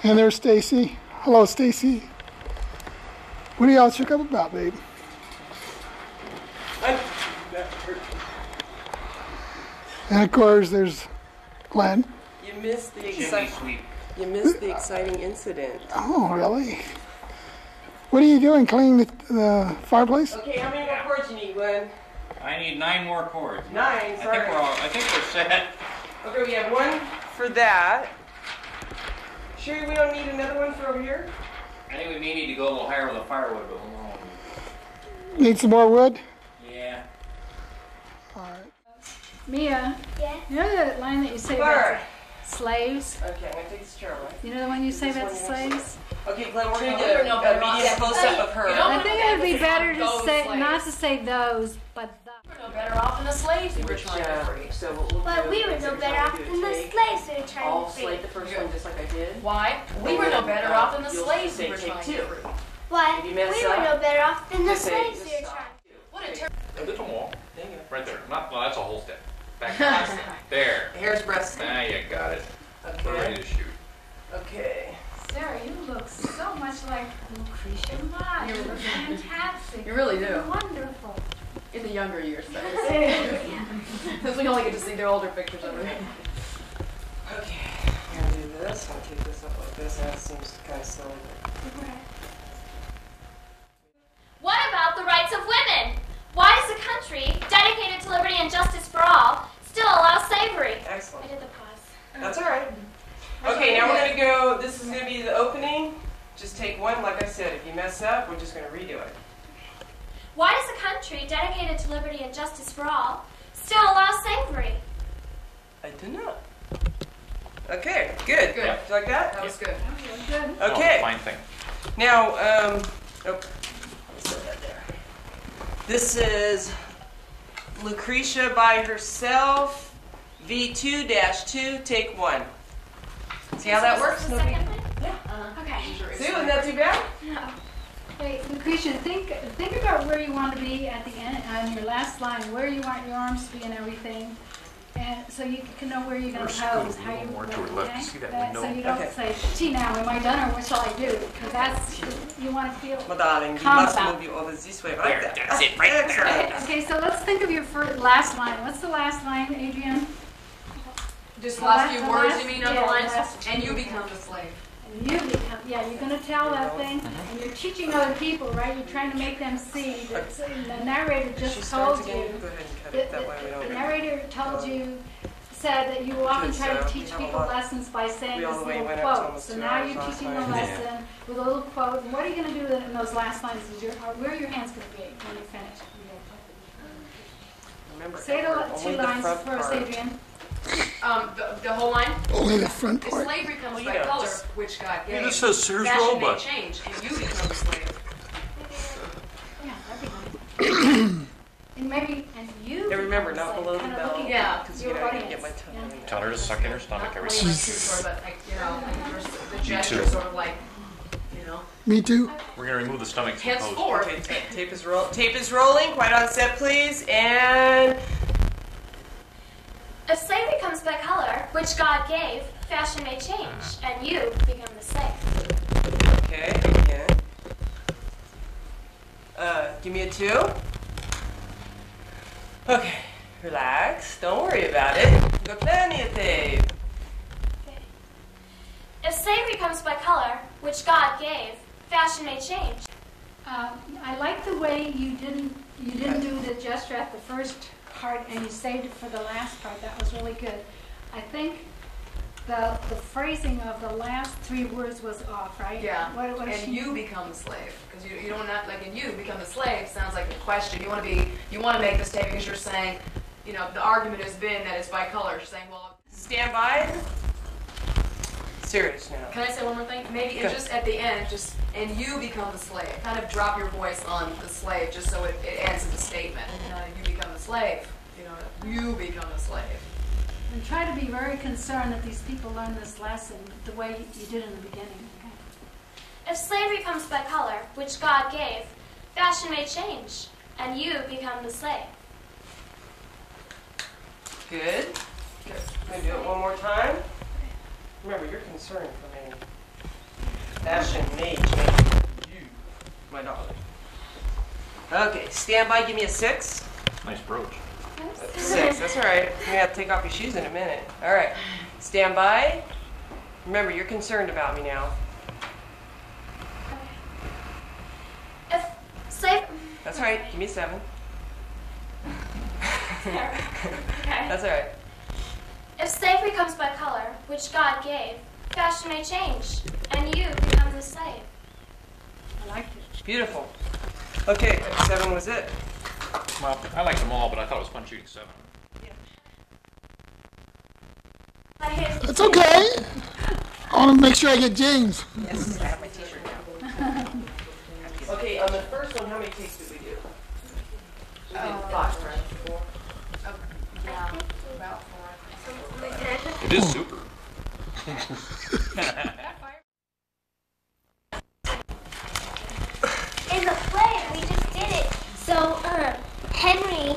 And there's Stacy. Hello, Stacy. What are y'all shook up about, babe? And of course, there's Glen. You missed the exciting incident. Oh, really? What are you doing? Cleaning the fireplace? Okay, how many more cords you need, Glen? I need 9 more cords. 9, sorry. I think we're set. Okay, we have 1 for that. Sure we don't need another one for over here? I think we may need to go a little higher with the firewood, but we'll know. Need some more wood? Yeah. All right. Mia, Yeah. you know that line that you say Fire. about slaves? Okay, I'm going to take this chair away. You know the one you say about slaves? Okay, Glenn, we're going to get a medium close-up of her. I think it would be better to say, not to say those, but the. We're no better off than the slaves we were trying to free. So what we'll But do we were is no we're better going off to than the take- slaves we were trying I'll to free. slate the first one just like I did. Why? We were no better off than the slaves we were Take trying 2. to free. But If you we mess were up, no better off than the just say, slaves we just were stop. trying to free. What a terrible. A little more. Dang it. Right there. Not, well, that's a whole step. Back to last step. There. Hair's breast. Now you got it. We're ready Okay. to shoot. Okay. Sarah, you look so much like Lucretia Mott. You look fantastic. You really do. Wonderful. In the younger years, that is. Because we only get to see their older pictures of her. Okay. I'm going to do this. I'll take this up like this. That seems kind of silly. What about the rights of women? Why does a country dedicated to liberty and justice for all still allow slavery? Excellent. I did the pause. That's all right. Okay, now we're going to go, this is going to be the opening. Just take 1, like I said. If you mess up, we're just going to redo it. Why does a country dedicated to liberty and justice for all still allow slavery? I do not. Okay, good. Good. Do you like that? That was good. Good. Okay. Oh, fine thing. Now, let's set that there. This is Lucretia by herself, V2-2, take 1. See how that works? The No second big- one? Yeah. Okay. See, wasn't that too bad? No. Hey, Lucretia, think about where you want to be at the end, on your last line, where you want your arms to be and everything. And so you can know where you're going to pose, how you more want to her left. See that window? So you don't Okay. say, gee, now, am I done or what shall I do? Because that's, you want to feel My darling, you calm must about move you over this way, right There, there. that's it, right there. Excellent. Okay, so let's think of your last line. What's the last line, Adrian? Just The last few the words, last- you mean, yeah, on the lines? last And few you words. become the slave. And you become, yeah, you're going to tell that thing, and you're teaching other people, right? You're trying to make them see that the narrator If she just starts told again, you. go ahead and cut The, it. That way we the don't. narrator told you, said that you will often try to teach people lessons by saying We all this the way little went up to quote. almost So 2 now hours you're last teaching the night. lesson with a little quote. And what are you going to do in those last lines? Where are your hands going to be when you finish? Remember, Say Edward, the only two the lines front first, part. Adrian. The whole line? Only the front If part. slavery comes Well, by you know, color, just- which God gave, Yeah, this says Sears fashion may Roebuck. change, and you become a slave. Yeah, that'd be good. And maybe, and you. Yeah, remember, become not the below the kind of belt. looking Yeah, at Because your you know, I can audience. get my tongue Yeah. in there. Tell her to suck in her stomach Not every only time. like true story, but like, you know, like the gesture too. sort of like, you know. Me too. We're going to remove the stomach from post. Henceforth, Okay, tape is rolling. Quiet on set, please. And If slavery comes by color, which God gave, fashion may change, and you become the slave. okay, again. Give me a 2. Okay, relax. Don't worry about it. Go plenty of tape. Okay. If slavery comes by color, which God gave, fashion may change. I like the way you didn't do the gesture at the first part and you saved it for the last part. That was really good. I think the phrasing of the last 3 words was off, right? yeah, What is and she- you become the slave. Because you don't not like, and you become the slave sounds like a question. You want to make this tape because you're saying, you know, the argument has been that it's by color. You're saying, well, Stand by. Serious now. can I say one more thing? Maybe Go. it's just at the end, just, and you become the slave. Kind of drop your voice on the slave just so it ends in the statement. You become the slave. You know, you become the slave. And try to be very concerned that these people learn this lesson the way you did in the beginning. Okay? If slavery comes by color, which God gave, fashion may change, and you become the slave. Good. Good. I'm going to do it one more time. Remember, you're concerned for me. Fashion may change you, my darling. Okay, stand by, give me a 6. Nice brooch. 6, that's all right. You're gonna have to take off your shoes in a minute. All right, stand by. Remember, you're concerned about me now. If slave. That's all right, give me a 7. Okay. That's all right. If slavery comes by color, which God gave, fashion may change, and you become the slave. I liked it. Beautiful. Okay, 7 was it. Well, I liked them all, but I thought it was fun shooting 7. It's okay. I want to make sure I get James. Yes, I have my t-shirt now. Okay, on the first one, how many takes did we do? We did 5, right? 4? Yeah, about 4. It is super. In the play, we just did it. So, Henry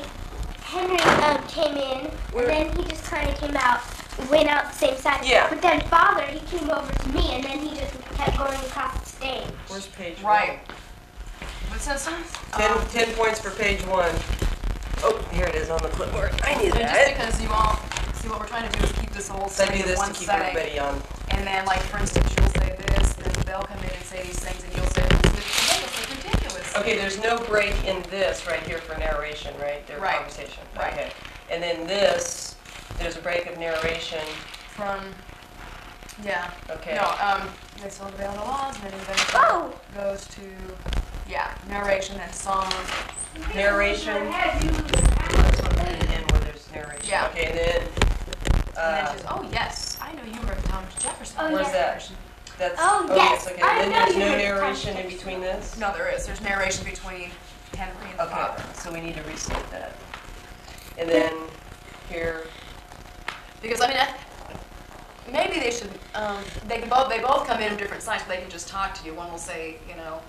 came in, and then he just kind of came out, went out the same side. Yeah. But then Father, he came over to me, and then he just kept going across the stage. Where's page 1? Right. What's that song? 10 points for page 1. Oh, here it is on the clipboard. I need And just that. because you all see what we're trying to do is keep this whole So I setting do in this to one keep setting. everybody on. And then, like, for instance, you'll say this, then they'll come in and say these things, and you'll say, this is ridiculous. Okay, there's no break in this right here for narration, right? Their Right. conversation. Right. Okay. And then this, there's a break of narration. From, yeah. Okay. No, they still avail the laws, and then Oh! goes to, yeah, narration and song. Narration. And then where there's narration. Yeah. Okay, and then. And then she's, oh, yes, I know you were Thomas Jefferson. Oh, Where's yes. that? That's. Oh, yes, Okay. I And know then there's you no were narration in Thomas between this? No, there is. There's narration between Henry and the Okay, father. so we need to restate that. And then here. Because, I mean, maybe they should, they both come in from different sides, but they can just talk to you. One will say, you know,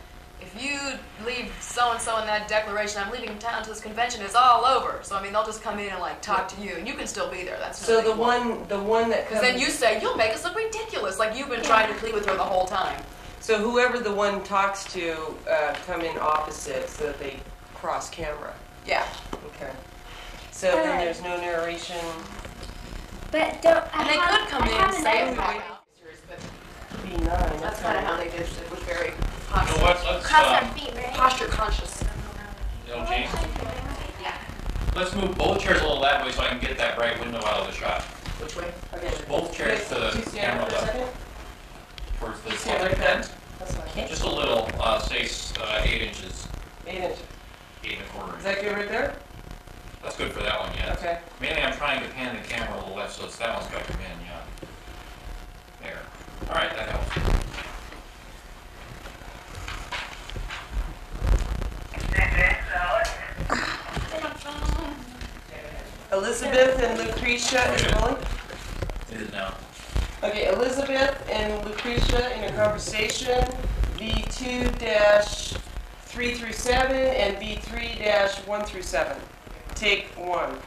if you leave so-and-so in that declaration, I'm leaving town to this convention, it's all over. So, I mean, they'll just come in and, like, talk to you, and you can still be there. That's So the one that because comes. then you say, you'll make us look ridiculous, like you've been trying to plead with her the whole time. So whoever the one talks to come in opposite so that they cross camera. Yeah. Okay. So then there's no narration. But don't, And they could come in and say it back out. But B9. that's kind of how they did it. It was very So let's cross our feet, right? posture conscious. you know, James, Yeah. let's move both chairs a little that way so I can get that bright window out of the shot. Which way? Okay. Both chairs to the Stand camera for a left, second. towards the Stand like that. That's fine. Just a little, say 8 inches, 8 inches. 8 1/4. Is that good right there? That's good for that one, yeah. Okay. Mainly I'm trying to pan the camera a little left, so it's that one's got to come in, yeah. There. All right, that helps. Elizabeth and Lucretia is rolling. It is now. Okay, Elizabeth and Lucretia in a conversation, B2-3 through 7 and B3-1 through 7. Take 1.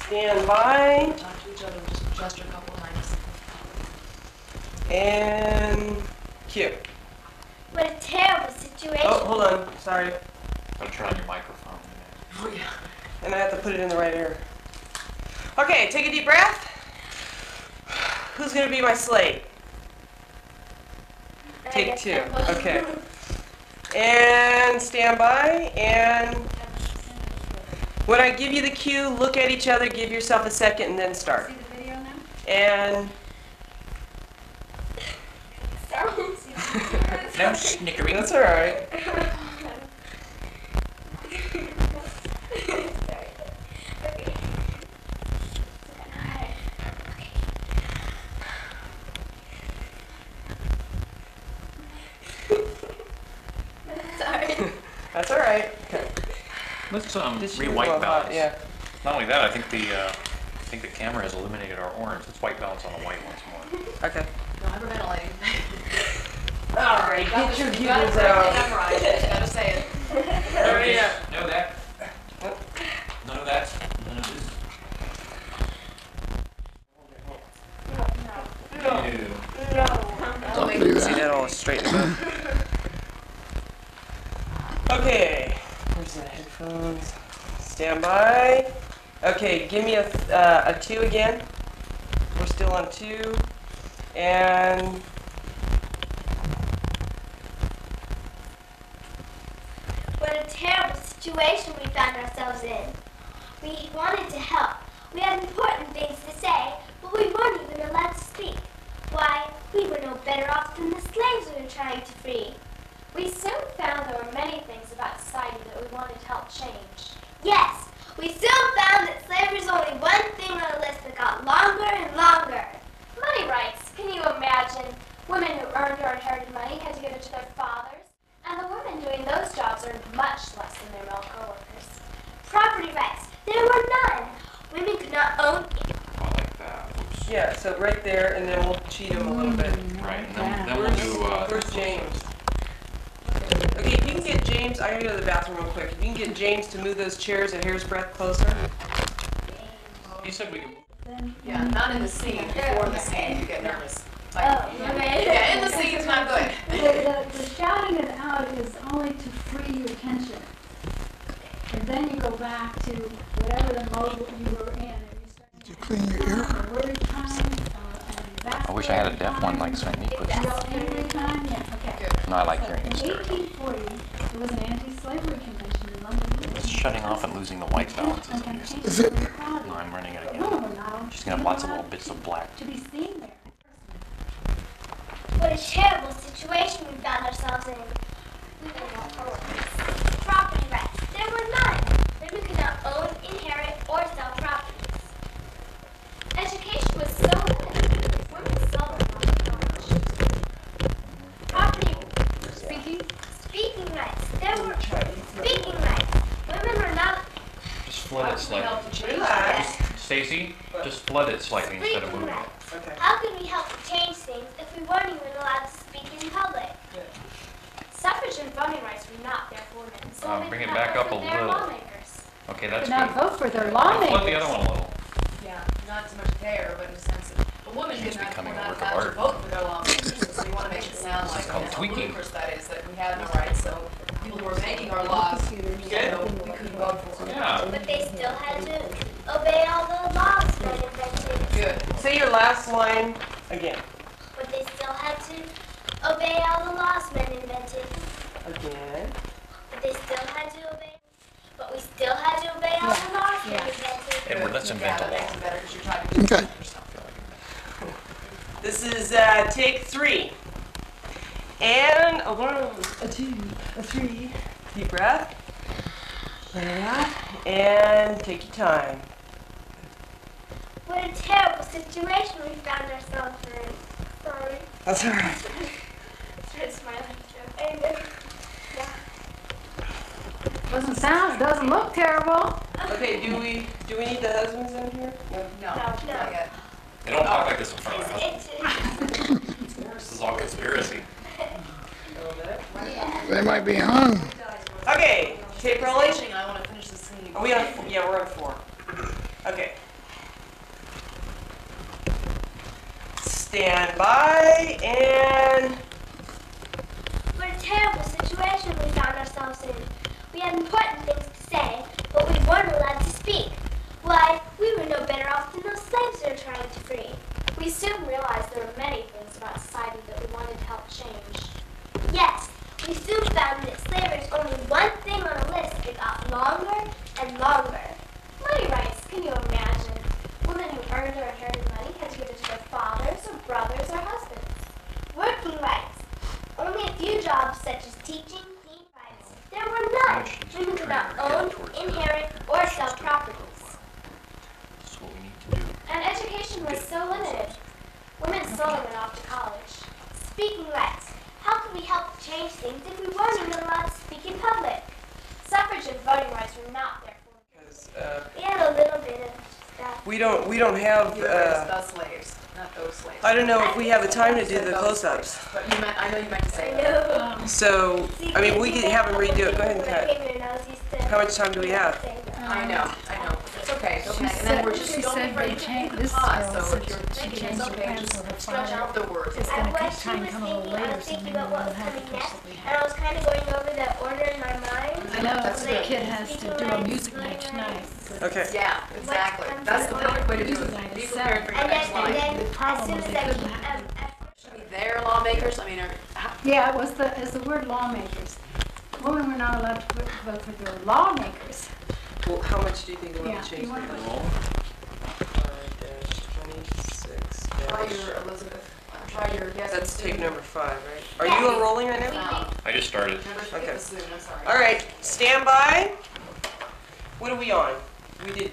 Stand by Talk to each other, just gesture a couple of times. and cue. What a terrible situation. Oh, hold on. Sorry. Gotta turn on your microphone. Oh, yeah. And I have to put it in the right ear. Okay, take a deep breath. Who's going to be my slate? Take 2. Okay. And stand by. And when I give you the cue, look at each other, give yourself a second, and then start. See the video now? And No snickering. that's all right. That's all right. Okay. Let's This year's re-white going hot, balance. Yeah. Not only that, I think the camera has eliminated our orange. Let's white balance on the white once more. Okay. No, hyperventilating. All right. Get your You got it viewers correctly out. memorized. You gotta say it. Hurry up. Know that. None of that. None of this. No. Ew. Okay, where's the headphones? Stand by. Okay, give me a 2 again. We're still on 2. And What a terrible situation we found ourselves in. We wanted to help. We had important things to say, but we weren't even allowed to speak. Why, we were no better off than the slaves we were trying to free. We soon found there were many things about society that we wanted to help change. Yes, we soon found that slavery was only one thing on a list that got longer and longer. Money rights. Can you imagine? Women who earned or inherited money had to give it to their fathers, and the women doing those jobs earned much less than their male co-workers. Property rights, there were none. Women could not own. I like that. Oops. yeah, so right there, and then we'll cheat them a little bit. Right, and then we'll do, Where's James? Okay, if you can get James, I gotta go to the bathroom real quick. If you can get James to move those chairs a hair's breadth closer. he said we could, Yeah, not in the scene. Before the scene, you get nervous. Like, Oh, okay. yeah, in the scene it's not good. The shouting it out is only to free your tension. And then you go back to whatever the mode you were in. And you start Did you clean your ear? word time, I wish I had a deaf one like Sven Nykvist. every time, yeah, okay. No, I like So hearing in his story. 1840, there was an anti-slavery convention in London. It's shutting off and losing the white balance is what you're saying. Is it? No, I'm running it again. She's gonna have lots of little bits of black. To be seen there. What a terrible situation we found ourselves in. We were no co-workers. Property rights, there were none. Women could not own, inherit, or sell properties. Education was so limited. Women seldom went to college. Property, Speaking, rights, there were speaking rights. Women were not just flood it slightly. Relax. Stacy, just flood it slightly instead of speaking moving it. rights. Okay. How could we help change things if we weren't even allowed to speak in public? Suffrage and voting rights were not there for women, so they Bring could it not back vote up a for their little. lawmakers. Okay, that's could not good. vote for their Flood the lawmakers. other one a little. Yeah, not so much there, but in the sense that a woman It's could not, becoming were a not work of allowed to art. vote for their lawmakers. So you want to make it sound like called how tweaking. ludicrous that is, that we have no rights. So people who are making our laws, we couldn't vote for. Yeah. But they still had to obey all the laws men invented. Good. Say your last line again. But they still had to obey all the laws men invented. Again. But they still had to obey. But we still had to obey all the laws men invented. Edward, let's invent Yeah, a that makes law. it better because you're trying to Okay. This is take 3. And a 1, a 2, a 3. Deep breath. Let it out. And take your time. What a terrible situation we found ourselves in. Sorry. That's all right. Started smiling. And, Doesn't look terrible. Okay, do we need the husbands in here? No. No, not yet. They don't talk like this in front of us. it's This is all conspiracy. A little bit. They might be hung. Okay, tape rolling. Staging, I want to finish the scene. Are we on? Yeah, we're on 4. Okay. Stand by and what a terrible situation we found ourselves in. We had important things to say, but we weren't allowed to speak. Why, we were no better off than those slaves we were trying to free. We soon realized there were many things about society that we wanted to help change. Yes, we soon found that slavery is only one thing on a list that got longer and longer. Money rights, can you imagine? Women who earned or inherited money had to give it to their fathers or brothers or husbands. Working rights. Only a few jobs such as teaching, cleaning rights. There were none. Women could not own, inherit, or sell properties. That's what we need to do. And education was so limited. Women seldom went off to college. Speaking rights. How could we help change things if we weren't even allowed to speak in public? Suffrage and voting rights were not there for women. 'cause, We had a little bit of stuff. we don't have. The slaves, not those slaves. I don't know if we have the time to do the close-ups. But you meant, I know you meant to say I that. know. So, I mean, we could have them redo it. Go ahead and cut. How much time do we have? I know. It's okay, it's okay. And then we're just, she don't be said afraid they to changed take the this pause. girl So if said you're she thinking it's changed the okay, plans for her just stretch father. out the words. It's I gonna was take time thinking coming a little later, so thinking maybe about what we'll was have coming the next, first that we and I was kind of going over the order in my mind. Okay. Yeah, exactly. That's the perfect way to do it. Be prepared for your next And line. then as problem soon is as they I couldn't keep, They're lawmakers, I mean, Yeah, it's the word lawmakers. Women were not allowed to vote for their lawmakers. Well, how much do you think you want Yeah, to change you want that? to- 5-26 try dash. your Elizabeth, try your guess. That's tape number 5, right? Are you enrolling right now? No, I just started. number Okay. soon, I'm sorry. All right, stand by. What are we on? We did.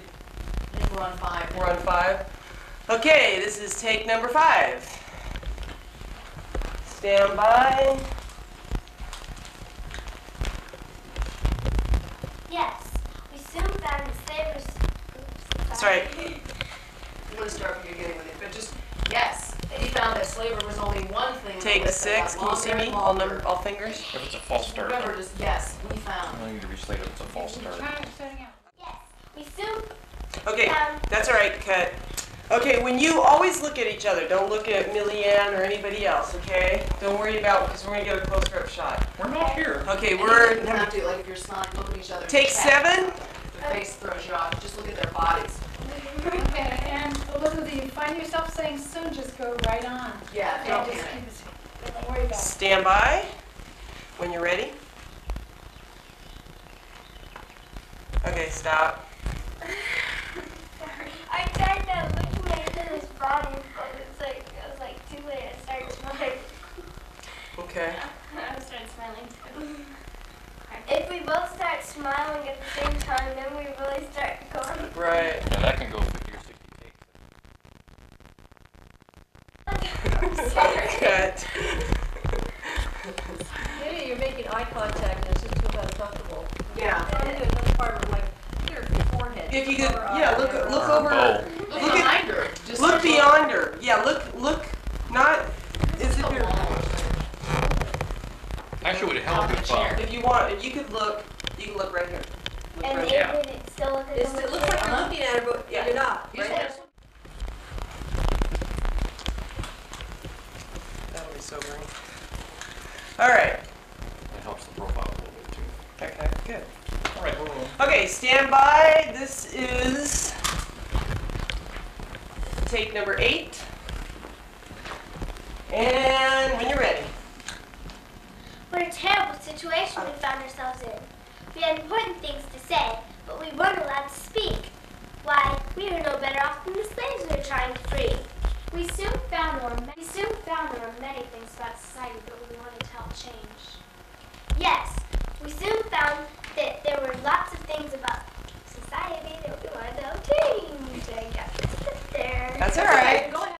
I think we're on 5. We're on 5. Okay, this is take number 5. Stand by. yes, we soon found the slavers. Oops, Sorry. I'm going to start from the beginning with it, but just, yes, he found that slavery was only one thing. on the Take list that 6. got Can you see longer me? and All longer. all fingers. If it's a false start, Remember, just, yes, we found. I need to restate it. It's a false start. Starting out. Yes, we soon Okay, found. that's all right. Cut. Okay, when you always look at each other, don't look at Milli-Ann or anybody else. Okay, don't worry about because we're gonna get a closer-up shot. We're not here. Okay, And we're you don't have to, like, if you're smiling, look at each other. take Check. 7. If their face throws you off, just look at their bodies. Okay, and Elizabeth, if you find yourself saying soon, just go right on. Yeah, And don't just panic. don't worry about it. Stand by when you're ready. Okay, stop. I tried to look at his body, but it was like too late. I started smiling. Okay. I started smiling too. If we both start smiling at the same time, then we really start going. Right. Yeah, that can go 50 or 60 takes. Cut. Maybe you're making eye contact and it's just too uncomfortable. Yeah. Try to do another part of like clear your forehead. If you could, Cover yeah, up look there. over. Oh. Look Look at- behind her. Just Look start beyond her. Yeah, look. Not as if you're. Actually, would help If you want, if you could look, you can look right here. Look And right they here. Yeah. would still look at It's, the it looks like you're looking at her, but Yeah. you're not. You're Right? supposed That'll be sobering. All right. It helps the profile a little bit too. Okay, good. All right, we're rolling. Okay, stand by. This is take number 8. And when you're ready. What a terrible situation we found ourselves in. We had important things to say, but we weren't allowed to speak. Why, we were no better off than the slaves we were trying to free. We soon found there were many things